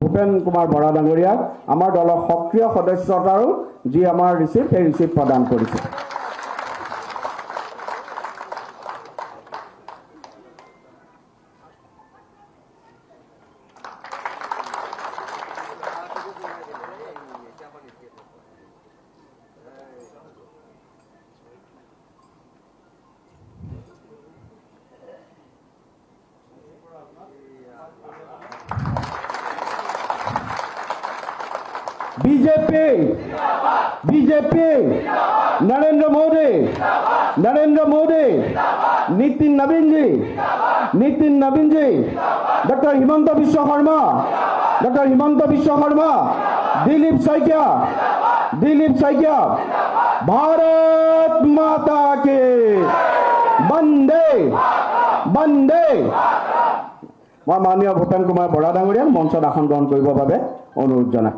ভূপেন কুমাৰ বৰা ডাঙৰীয়াক আমাৰ দলৰ সক্ৰিয় সদস্যতাৰো যি আমাৰ ৰিচিপ্ট সেই ৰিচিপ্ট প্ৰদান কৰিছে। बीजेपी नरेंद्र मोदी नितिन नवीन जी डॉक्टर हिमंत विश्व शर्मा दिलीप शैकिया भारत माता के वंदे मैं माननीय भूपेन कुमार बरा डांगरिया मंचत आसन ग्रहण अनुरोध जाना।